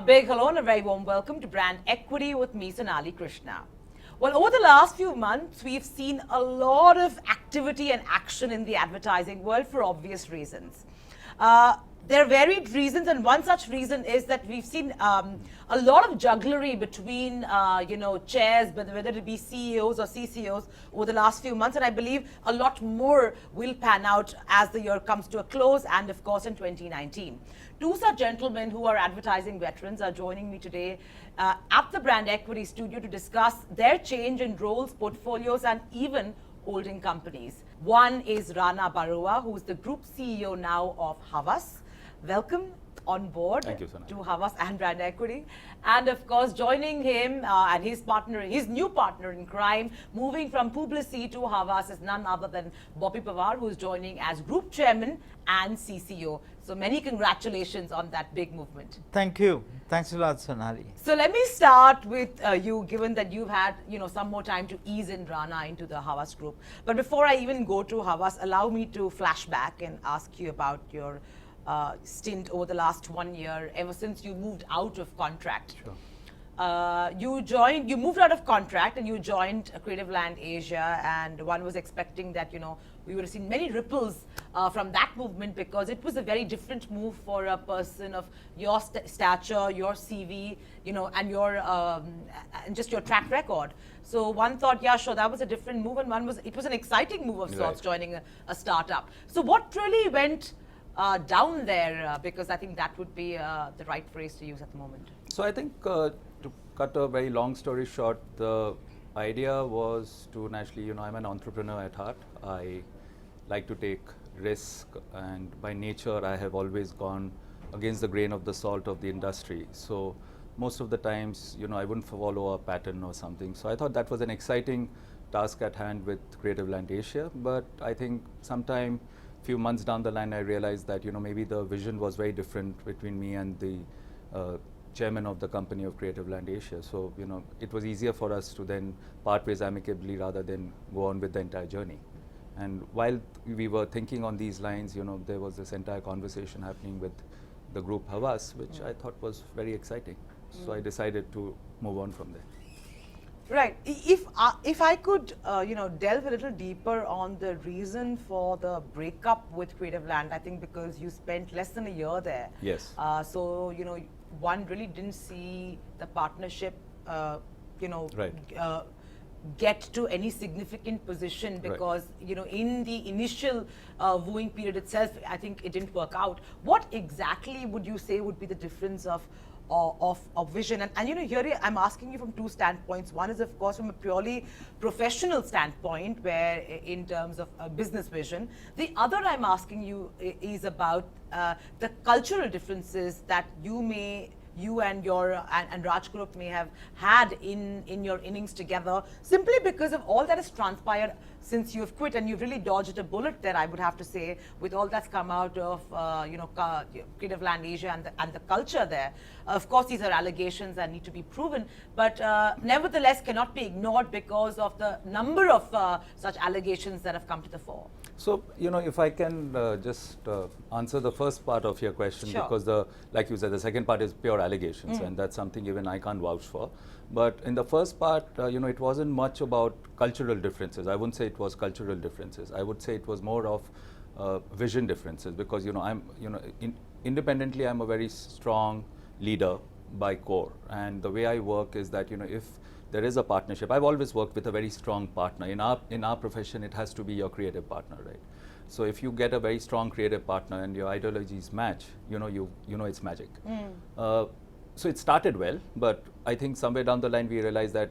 A big hello and a very warm welcome to Brand Equity with me, Sonali Krishna. Well, over the last few months, we've seen a lot of activity and action in the advertising world for obvious reasons. There are varied reasons, and one such reason is that we've seen a lot of jugglery between, chairs, whether it be CEOs or CCOs over the last few months, and I believe a lot more will pan out as the year comes to a close, and of course in 2019. Two such gentlemen who are advertising veterans are joining me today at the Brand Equity Studio to discuss their change in roles, portfolios, and even holding companies. One is Rana Barua, who is the Group CEO now of Havas. Welcome on board to Havas and Brand Equity. And of course, joining him and his partner, his new partner in crime, moving from Publici to Havas is none other than Bobby Pawar, who is joining as Group Chairman and CCO. So many congratulations on that big movement. Thank you. Thanks a lot, Sonali. So let me start with you, given that you've had some more time to ease in Rana into the Havas group. But before I even go to Havas, allow me to flash back and ask you about your stint over the last 1 year, ever since you moved out of contract. Sure. You moved out of contract and you joined Creative Land Asia, and one was expecting that, we would have seen many ripples from that movement, because it was a very different move for a person of your stature, your CV, and your and just your track record. So one thought, yeah, sure, that was a different move, and it was an exciting move of sorts, joining a startup. So what really went down there, because I think that would be the right phrase to use at the moment. So I think to cut a very long story short, the idea was to naturally, I'm an entrepreneur at heart. I like to take risk, and by nature I have always gone against the grain of the salt of the industry. So most of the times, I wouldn't follow a pattern or something. So I thought that was an exciting task at hand with Creative Land Asia. But I think sometime few months down the line, I realized that maybe the vision was very different between me and the chairman of the company of Creative Land Asia. So it was easier for us to then part ways amicably rather than go on with the entire journey. And while we were thinking on these lines, there was this entire conversation happening with the group Havas, which I thought was very exciting. So I decided to move on from there. Right. If I could, delve a little deeper on the reason for the breakup with Creative Land, I think because you spent less than a year there. Yes. So one really didn't see the partnership, get to any significant position, because in the initial wooing period itself, I think it didn't work out. What exactly would you say would be the difference of vision? And here I'm asking you from two standpoints. One is, of course, from a purely professional standpoint, where in terms of business vision. The other I'm asking you is about the cultural differences that you and Raj Group may have had in your innings together, simply because of all that has transpired since you've quit, and you've really dodged a bullet there, I would have to say, with all that's come out of Creative Land Asia and the culture there. Of course, these are allegations that need to be proven, but nevertheless cannot be ignored because of the number of such allegations that have come to the fore. So, if I can just answer the first part of your question, sure. Because like you said, the second part is pure allegations, and that's something even I can't vouch for. But in the first part, it wasn't much about cultural differences. I wouldn't say it was cultural differences. I would say it was more of vision differences, because independently, I'm a very strong leader by core, and the way I work is that if there is a partnership, I've always worked with a very strong partner. In our profession, it has to be your creative partner, right? So if you get a very strong creative partner and your ideologies match, it's magic. So it started well, but I think somewhere down the line we realized that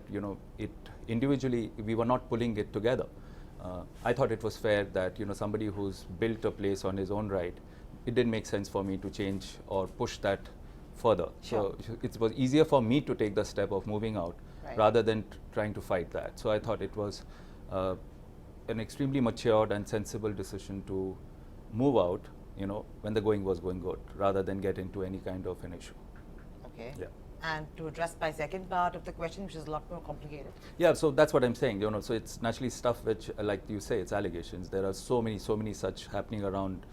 it individually we were not pulling it together. I thought it was fair that somebody who's built a place on his own right, it didn't make sense for me to change or push that further. Sure. So it was easier for me to take the step of moving out, rather than trying to fight that. So I thought it was an extremely matured and sensible decision to move out, when the going was going good, rather than get into any kind of an issue. Okay. Yeah. And to address my second part of the question, which is a lot more complicated. Yeah, so that's what I'm saying. So it's naturally stuff which, like you say, it's allegations. There are so many such happening around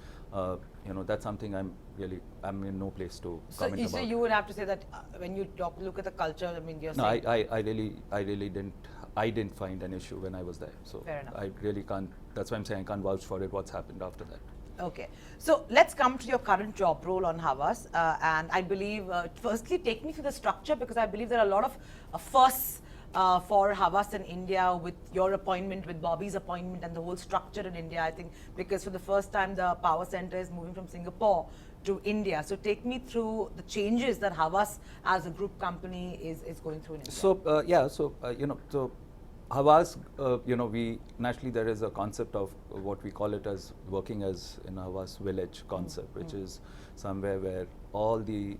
that's something I'm in no place to So, comment about. so you would have to say that when you look at the culture, I mean, you're No, saying. I really didn't find an issue when I was there. So Fair enough. I really can't. That's why I'm saying I can't vouch for it. What's happened after that? Okay, so let's come to your current job role on Havas, and I believe, firstly, take me through the structure, because I believe there are a lot of fuss for Havas in India with your appointment, with Bobby's appointment, and the whole structure in India. I think because for the first time the power center is moving from Singapore to India. So take me through the changes that Havas as a group company is going through in India. So Havas, we naturally there is a concept of what we call it as working as in Havas village concept, which is somewhere where all the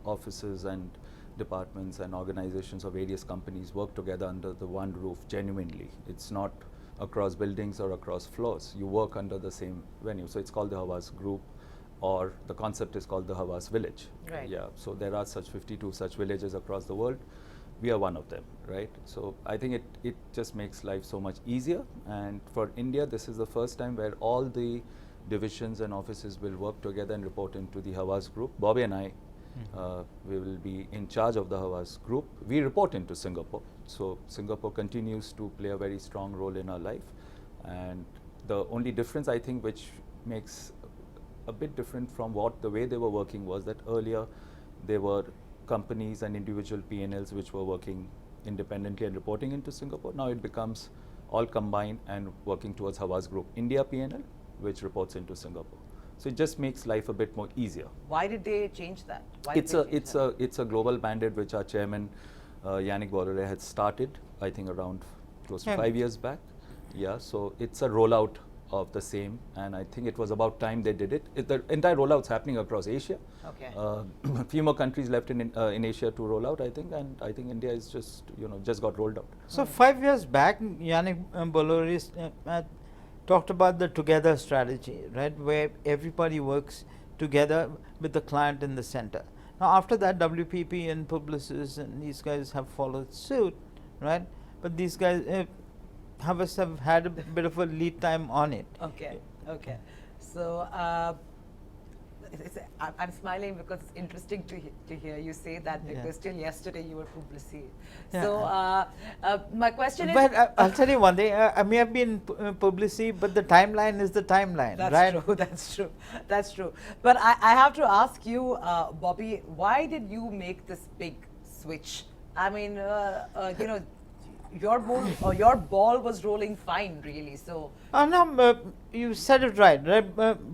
offices and departments and organizations of various companies work together under the one roof genuinely. It's not across buildings or across floors. You work under the same venue. So it's called the Havas Group, or the concept is called the Havas Village. Right. Yeah. So there are such 52 such villages across the world. We are one of them, right? So I think it just makes life so much easier. And for India, this is the first time where all the divisions and offices will work together and report into the Havas Group. Bobby and I, we will be in charge of the Havas Group. We report into Singapore. So Singapore continues to play a very strong role in our life. And the only difference, I think, which makes a bit different from the way they were working, was that earlier they were companies and individual P&Ls which were working independently and reporting into Singapore. Now it becomes all combined and working towards Havas Group India P&L, which reports into Singapore. So it just makes life a bit more easier. Why did they change that? It's a global mandate which our chairman Yannick Bolloré had started, I think around close to 5 years back. Yeah, so it's a rollout of the same, and I think it was about time they did it. The entire rollout's happening across Asia. Okay. A few more countries left in Asia to roll out, I think, and I think India is just got rolled out. So 5 years back, Yannick Bolloré talked about the together strategy, right, where everybody works together with the client in the center. Now after that, WPP and Publicis and these guys have followed suit, right? But these guys Havas have had a bit of a lead time on it. Okay, okay. So I'm smiling because it's interesting to hear you say that, because till yesterday you were Publicis. Yeah. So my question is. But I'll tell you one thing. I may have been Publicis, but the timeline is the timeline, That's right? true. That's true. That's true. But I have to ask you, Bobby, why did you make this big switch? I mean, your ball was rolling fine, really. So. No, you said it right.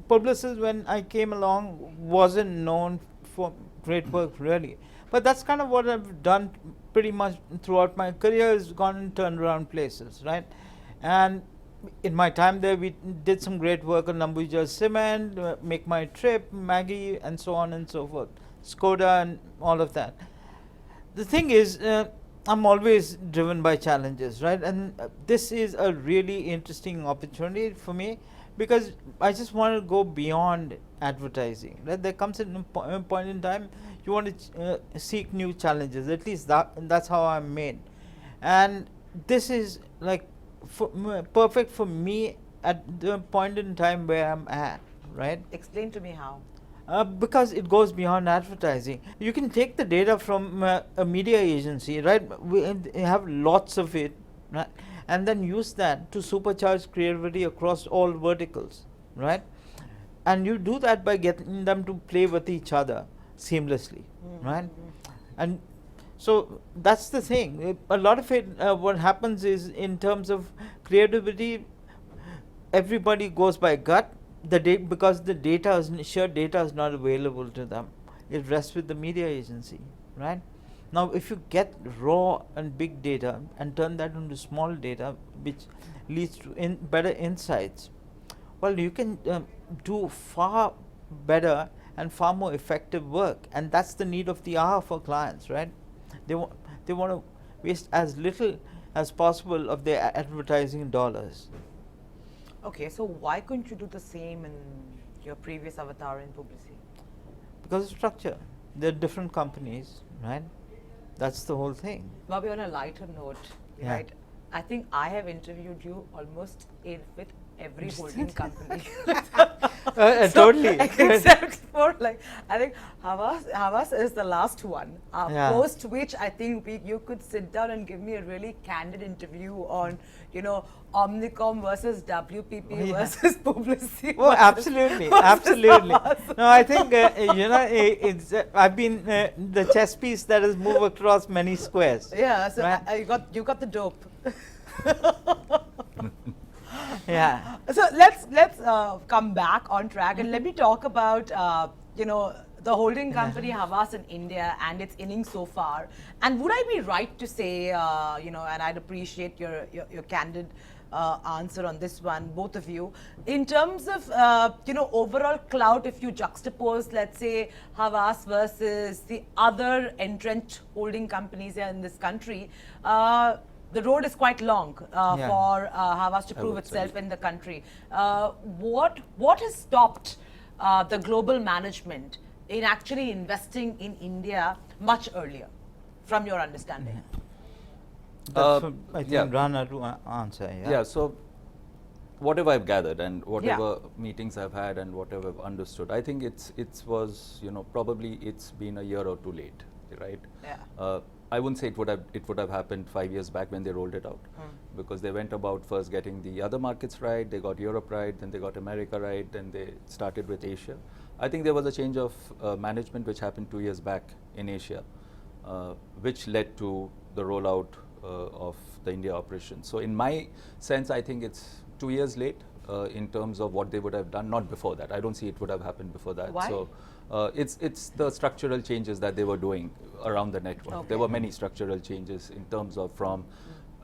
Publicis, when I came along, wasn't known for great work, really. But that's kind of what I've done pretty much throughout my career, is gone and turned around places, right? And in my time there, we did some great work on Ambuja Cement, Make My Trip, Maggie, and so on and so forth, Skoda and all of that. The thing is, I'm always driven by challenges, right? And this is a really interesting opportunity for me, because I just want to go beyond advertising, right? There comes a point in time you want to seek new challenges. At least that's how I'm made. And this is like perfect for me at the point in time where I'm at, right? Explain to me how. Because it goes beyond advertising. You can take the data from a media agency, right? We have lots of it, right? And then use that to supercharge creativity across all verticals, right? And you do that by getting them to play with each other seamlessly, right? And so that's the thing. A lot of it, what happens is, in terms of creativity, everybody goes by gut. Because the shared data is not available to them. It rests with the media agency, right? Now, if you get raw and big data and turn that into small data, which leads to better insights, well, you can do far better and far more effective work, and that's the need of the hour for clients, right? They want to waste as little as possible of their advertising dollars. Okay, so why couldn't you do the same in your previous avatar in Publicis? Because of structure. They're different companies, right? That's the whole thing. Bobby, on a lighter note, right? I think I have interviewed you almost with every holding company. Totally. Except for like, I think Havas is the last one. Yeah. Post which I think you could sit down and give me a really candid interview on, Omnicom versus WPP Yeah. versus Publicity. Oh, versus- absolutely, versus absolutely. Havas. No, I think it's. I've been the chess piece that has moved across many squares. Yeah, so Right. you got the dope. Yeah. So let's come back on track and let me talk about the holding company Havas in India and its innings so far. And would I be right to say and I'd appreciate your candid answer on this one, both of you, in terms of overall clout, if you juxtapose, let's say, Havas versus the other entrenched holding companies here in this country, the road is quite long Yeah. for Havas to I prove would say. itself in the country. What has stopped the global management in actually investing in India much earlier, from your understanding? That's what I think yeah. Rana to answer. Yeah. Yeah, so whatever I've gathered and whatever meetings I've had and whatever I've understood, I think it was probably it's been a year or two late, right? Yeah. I wouldn't say it would have happened 5 years back when they rolled it out, because they went about first getting the other markets right, they got Europe right, then they got America right, then they started with Asia. I think there was a change of management which happened 2 years back in Asia, which led to the rollout of the India operation. So in my sense, I think it's 2 years late in terms of what they would have done, not before that. I don't see it would have happened before that. Why? So it's the structural changes that they were doing around the network. Okay. There were many structural changes in terms of from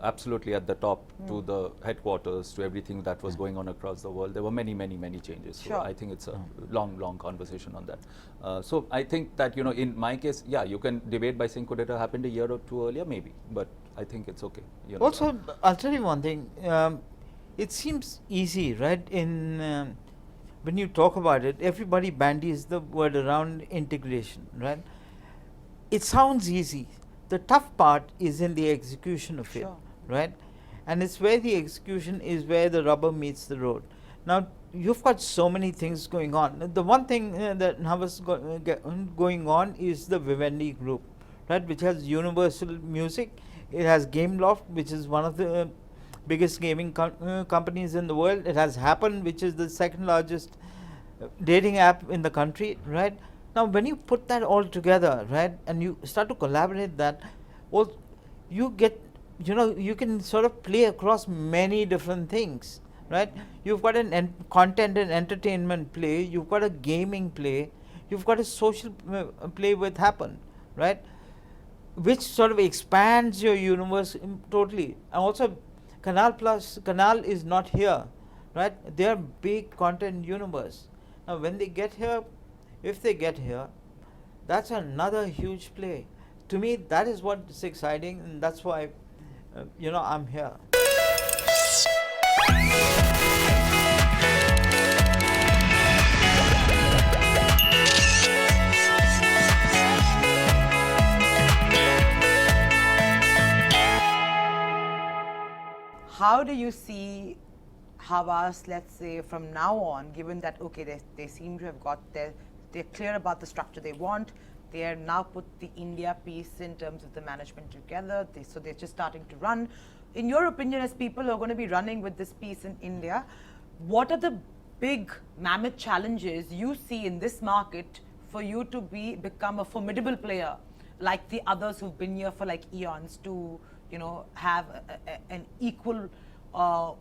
absolutely at the top to the headquarters to everything that was going on across the world. There were many changes. Sure. So I think it's a long conversation on that. So I think that, in my case, yeah, you can debate by saying could it have happened a year or two earlier, maybe, but I think it's okay. Also, I'll tell you one thing. It seems easy, right? When you talk about it, everybody bandies the word around integration, right? It sounds easy. The tough part is in the execution of it, Sure. right? And it's where the execution is where the rubber meets the road. Now, you've got so many things going on. The one thing that Havas going on is the Vivendi group, right, which has Universal Music. It has Gameloft, which is one of the biggest gaming companies in the world. It has Happen, which is the second largest dating app in the country, right? Now, when you put that all together, right, and you start to collaborate that, well, you get, you can sort of play across many different things, right? You've got an content and entertainment play, you've got a gaming play, you've got a social play with Happen, right? Which sort of expands your universe totally. And also, Canal is not here, right? They are big content universe. Now, when they get here, if they get here, that's another huge play. To me, that is what's exciting, and that's why, I'm here. How do you see Havas, let's say, from now on, given that, okay, they seem to have got they're clear about the structure they want, they are now put the India piece in terms of the management together, so they're just starting to run. In your opinion, as people who are going to be running with this piece in India, what are the big mammoth challenges you see in this market for you to become a formidable player like the others who've been here for like eons to have an equal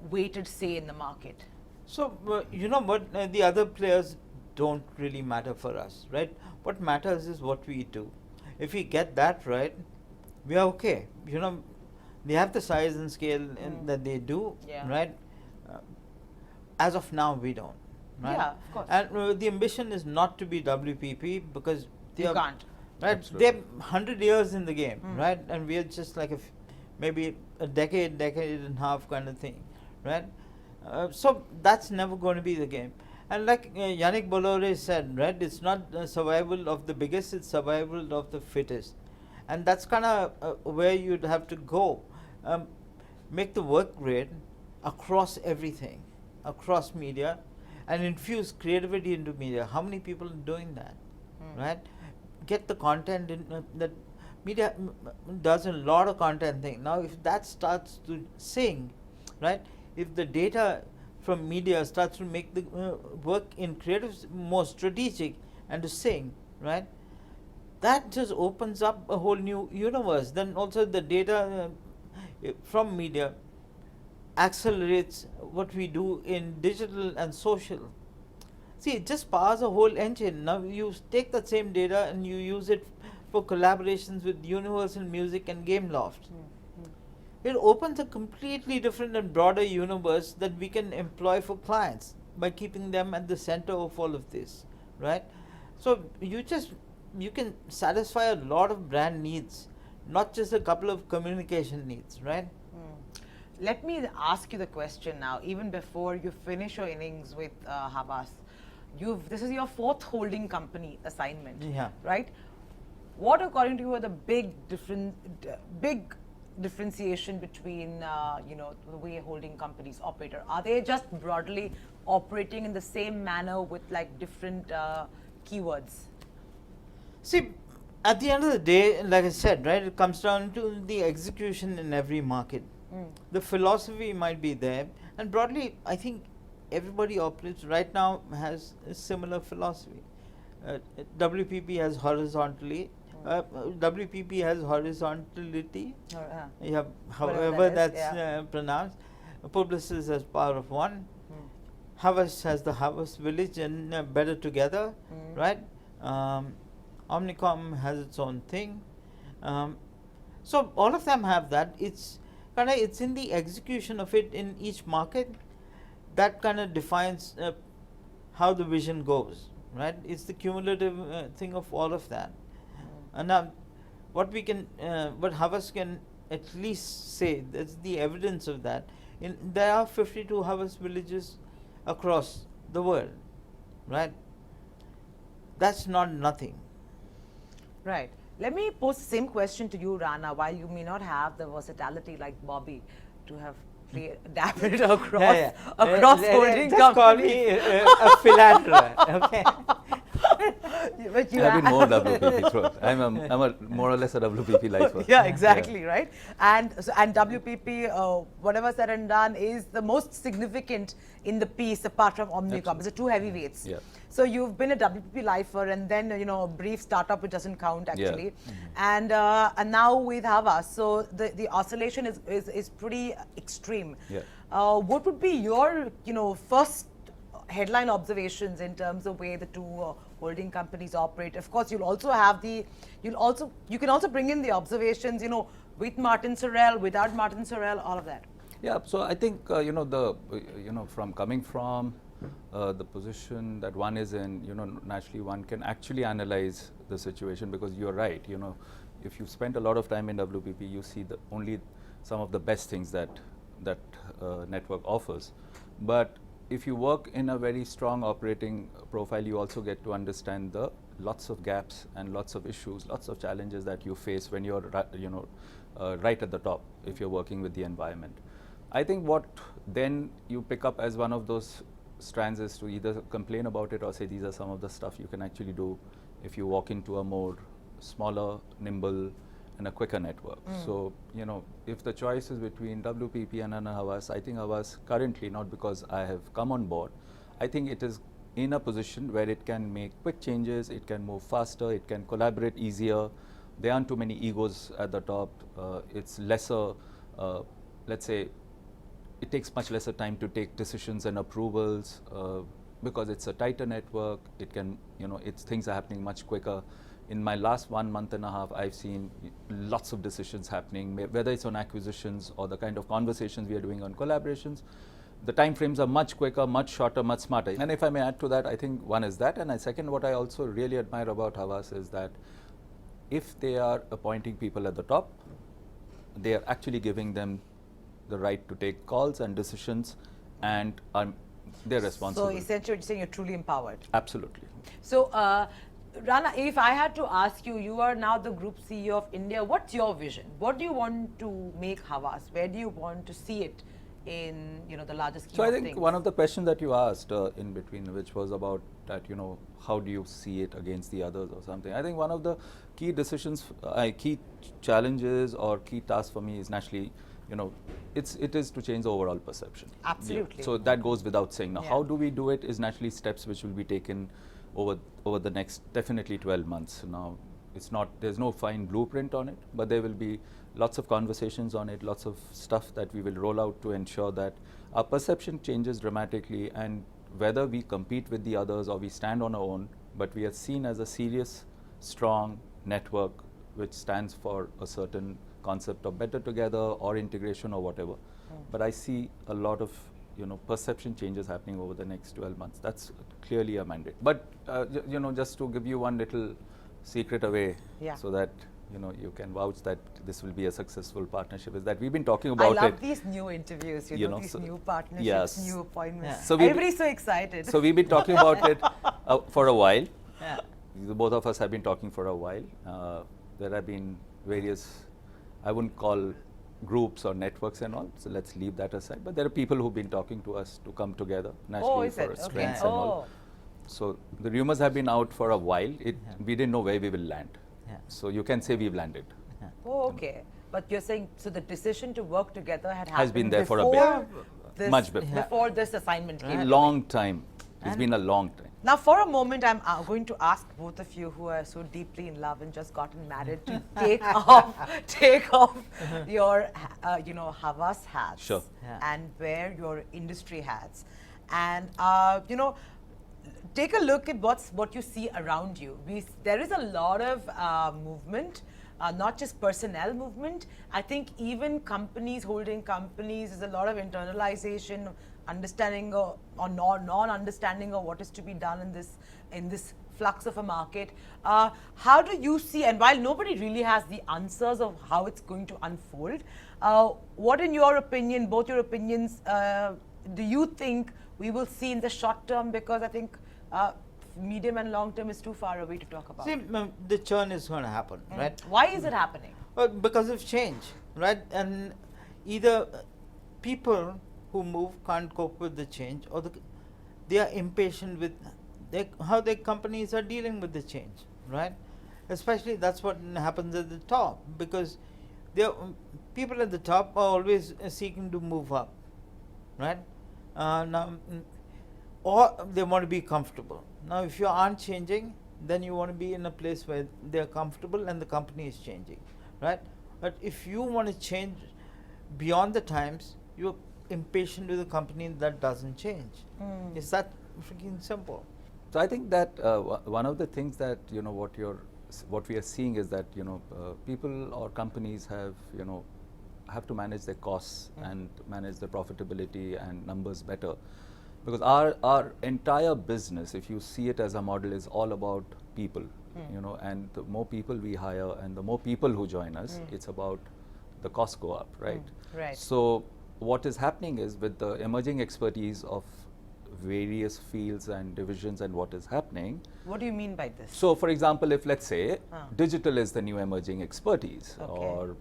weighted say in the market? So, what the other players don't really matter for us, right? What matters is what we do. If we get that right, we are okay. They have the size and scale that they do, Yeah. right? As of now, we don't. Right? Yeah, of course. And the ambition is not to be WPP because they You are, can't. right? Absolutely. They're 100 years in the game, right? And we are just like maybe a decade and a half kind of thing, right? So that's never going to be the game. And like Yannick Bolloré said, right, it's not survival of the biggest, it's survival of the fittest. And that's kind of where you'd have to go. Make the work great across everything, across media, and infuse creativity into media. How many people are doing that, right? Get the content in that media does a lot of content thing. Now, if that starts to sing, right? If the data from media starts to make the work in creative more strategic and to sing, right? That just opens up a whole new universe. Then also the data from media accelerates what we do in digital and social. See, it just powers a whole engine. Now you take the same data and you use it for collaborations with Universal Music and Gameloft. It opens a completely different and broader universe that we can employ for clients by keeping them at the center of all of this, right? So you can satisfy a lot of brand needs, not just a couple of communication needs, right? Let me ask you the question now, even before you finish your innings with Havas. This is your 4th holding company assignment, right? What, according to you, are the big differentiation between the way holding companies operate? Are they just broadly operating in the same manner with like different keywords? See, at the end of the day, like I said, right, it comes down to the execution in every market. The philosophy might be there, and broadly, I think everybody operates right now has a similar philosophy. WPP has horizontally. WPP has horizontality. However that's pronounced. Publicis has power of one. Havas has the Havas village and better together, right? Omnicom has its own thing. So all of them have that. It's in the execution of it in each market that kind of defines how the vision goes, right? It's the cumulative thing of all of that. And now, what Havas can at least say, that's the evidence of that. There are 52 Havas villages across the world, right? That's not nothing. Right. Let me pose the same question to you, Rana. While you may not have the versatility like Bobby to have dabbled across holding companies. Just call me a philanderer, okay? But you I've been more WPP throughout. I'm more or less a WPP lifer. Yeah, exactly, right? And WPP, whatever said and done, is the most significant in the piece apart from Omnicom. It's the 2 heavyweights. Yeah. So you've been a WPP lifer, and then a brief startup which doesn't count actually, and now with Havas. So the oscillation is pretty extreme. Yeah. What would be your first headline observations in terms of way the 2 holding companies operate? Of course, you can also bring in the observations, with Martin Sorrell, without Martin Sorrell, all of that. Yeah. So I think from coming from the position that one is in, naturally one can actually analyze the situation, because you're right. If you spend a lot of time in WPP, you see only some of the best things that network offers. But if you work in a very strong operating profile, you also get to understand the lots of gaps and lots of issues, lots of challenges that you face when you're right at the top, if you're working with the environment. I think what then you pick up as one of those strands is to either complain about it or say these are some of the stuff you can actually do if you walk into a more smaller, nimble, and a quicker network. So, if the choice is between WPP and Havas, I think Havas currently, not because I have come on board, I think it is in a position where it can make quick changes, it can move faster, it can collaborate easier. There aren't too many egos at the top. It's lesser, let's say, it takes much lesser time to take decisions and approvals because it's a tighter network. It can, things are happening much quicker. In my last 1.5 months, I've seen lots of decisions happening, whether it's on acquisitions or the kind of conversations we are doing on collaborations. The time frames are much quicker, much shorter, much smarter. And if I may add to that, I think one is that. And second, what I also really admire about Havas is that if they are appointing people at the top, they are actually giving them the right to take calls and decisions, and they're responsible. So essentially, you're saying you're truly empowered. Absolutely. So, Rana, if I had to ask you, you are now the Group CEO of India. What's your vision? What do you want to make Havas? Where do you want to see it in the larger scheme So I of think things? one of the questions that you asked in between, which was about that, how do you see it against the others or something? I think one of the key decisions, key challenges or key tasks for me is naturally, it is to change the overall perception. Absolutely. So that goes without saying. Now, Yeah. how do we do it is naturally steps which will be taken over the next definitely 12 months. Now, there's no fine blueprint on it, but there will be lots of conversations on it, lots of stuff that we will roll out to ensure that our perception changes dramatically, and whether we compete with the others or we stand on our own, but we are seen as a serious, strong network which stands for a certain concept of better together or integration or whatever. But I see a lot of perception changes happening over the next 12 months. That's clearly a mandate. But just to give you one little secret away, Yeah. so that you can vouch that this will be a successful partnership, is that we've been talking about I love it. these new interviews, these new partnerships, yes. new appointments. Yeah. So we've Everybody's so excited. So we've been talking about it for a while. Yeah. Both of us have been talking for a while. There have been various, I wouldn't call groups or networks and all, so let's leave that aside. But there are people who've been talking to us to come together naturally is for it? strengths Okay. and all. So the rumors have been out for a while. We didn't know where we will land. Yeah. So you can say we've landed. Oh, okay. But you're saying, so the decision to work together had happened Has been there for a before bit. this, Much before. before this assignment came. A your long way. time. It's And- been a long time. Now, for a moment, I'm going to ask both of you who are so deeply in love and just gotten married to take off your, Havas hats Sure. Yeah. and wear your industry hats, and take a look at what you see around you. There is a lot of movement. Not just personnel movement. I think even companies, holding companies, there's a lot of internalization, understanding or non-understanding of what is to be done in this flux of a market. How do you see, and while nobody really has the answers of how it's going to unfold, what in your opinion, both your opinions, do you think we will see in the short term? Because I think medium and long term is too far away to talk about. See, the churn is going to happen, right? Why is it happening? Well, because of change, right? And either people who move can't cope with the change, or they are impatient with how their companies are dealing with the change, right? Especially that's what happens at the top, because people at the top are always seeking to move up, right? Or they want to be comfortable. Now, if you aren't changing, then you want to be in a place where they're comfortable and the company is changing, right? But if you want to change beyond the times, you're impatient with a company that doesn't change. It's that freaking simple. So I think that one of the things that what we are seeing is that people or companies have to manage their costs and manage their profitability and numbers better, because our entire business, if you see it as a model, is all about people. And the more people we hire and the more people who join us, it's about the costs go up, right? Right. So what is happening is, with the emerging expertise of various fields and divisions and what is happening. What do you mean by this? So for example, if let's say digital is the new emerging expertise, Okay. or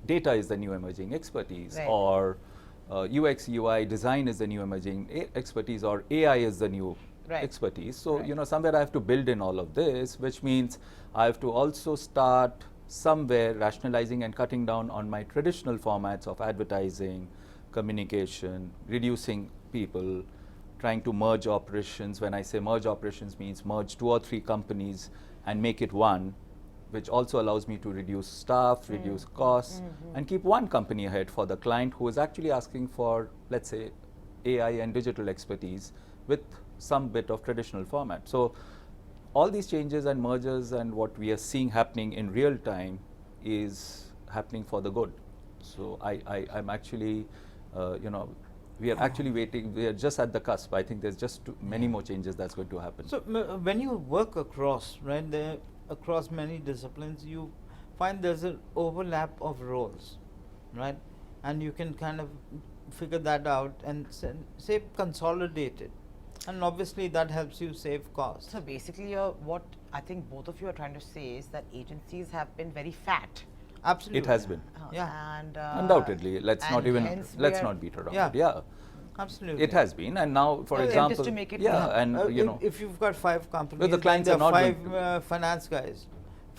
data is the new emerging expertise, Right. or UX UI design is the new emerging expertise, or AI is the new Right. expertise. So Right. somewhere I have to build in all of this, which means I have to also start somewhere rationalizing and cutting down on my traditional formats of advertising, communication, reducing people, trying to merge operations. When I say merge operations, means merge 2 or 3 companies and make it one, which also allows me to reduce staff, reduce costs, and keep one company ahead for the client who is actually asking for, let's say, AI and digital expertise with some bit of traditional format. So all these changes and mergers and what we are seeing happening in real time is happening for the good. So I'm actually, we are actually waiting. We are just at the cusp. I think there's just many more changes that's going to happen. So when you work across, right, across many disciplines, you find there's an overlap of roles, right? And you can kind of figure that out and say consolidate it. And obviously that helps you save costs. So basically, what I think both of you are trying to say is that agencies have been very fat Absolutely. It has been. Yeah. And Undoubtedly. Let's and not even, hence let's we are- not beat around Yeah. it. Yeah. Absolutely. It has been, and now, for Yeah, example, just to make it yeah, clear. and you know, if you've got 5 companies, the then clients there are not going 5 finance guys.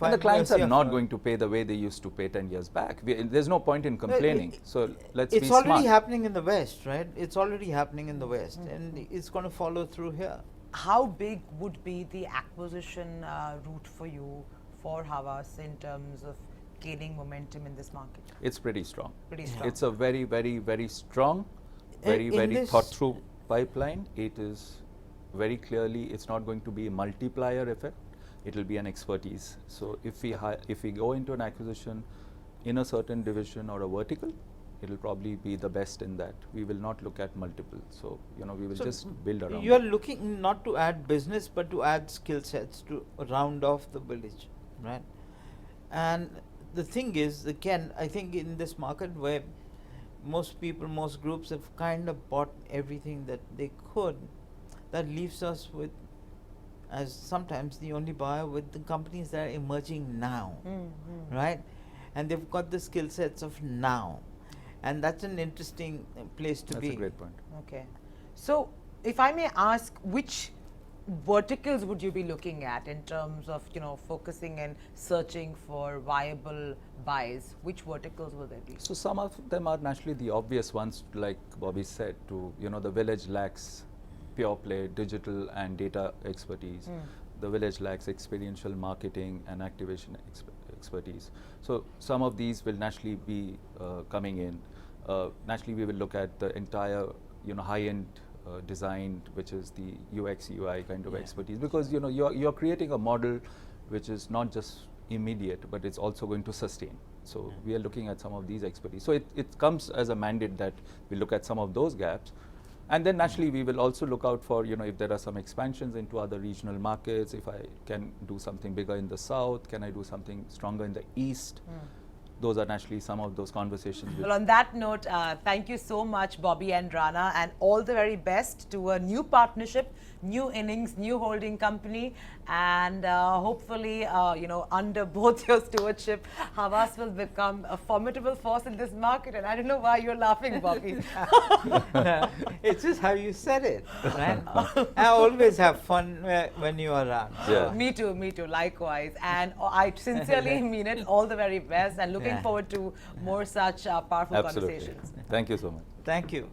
and the 5 clients are not CFO. going to pay the way they used to pay 10 years back. There's no point in complaining. So let's It's be already smart. happening in the West, right? It's already happening in the West, and it's going to follow through here. how big would be the acquisition route for you for Havas in terms of gaining momentum in this market? It's pretty strong. Pretty strong. It's a very, very, very strong, very, In very this- thought through pipeline. It is very clearly, it's not going to be a multiplier effect. It will be an expertise. So if we go into an acquisition in a certain division or a vertical, it will probably be the best in that. We will not look at multiple. So, you know, we will So just build around You are it. looking not to add business, but to add skill sets to round off the village, right? And the thing is, again, I think in this market where most people, most groups have kind of bought everything that they could, that leaves us with, as sometimes the only buyer, with the companies that are emerging now, right? And they've got the skill sets of now. And that's an interesting place to be. That's a great point. Okay. So, if I may ask, which verticals would you be looking at in terms of, you know, focusing and searching for viable buys? Which verticals will they be? So some of them are naturally the obvious ones, like Bobby said, you know, the village lacks pure play digital and data expertise. The village lacks experiential marketing and activation expertise. So some of these will naturally be coming in. Naturally, we will look at the entire, you know, high-end design, which is the UX UI kind of expertise, because you know you're creating a model which is not just immediate, but it's also going to sustain. So we are looking at some of these expertise. So it comes as a mandate that we look at some of those gaps. And then naturally we will also look out for, you know, if there are some expansions into other regional markets, if I can do something bigger in the south, can I do something stronger in the east? Those are naturally some of those conversations. Well, on that note, thank you so much, Bobby and Rana, and all the very best to a new partnership, new innings, new holding company, and hopefully, you know, under both your stewardship, Havas will become a formidable force in this market. And I don't know why you're laughing, Bobby. It's just how you said it, right? I always have fun when you are around. Yeah. Me too, likewise. And I sincerely mean it. All the very best, and looking Yeah. forward to more such powerful Absolutely. conversations. Thank you so much. Thank you.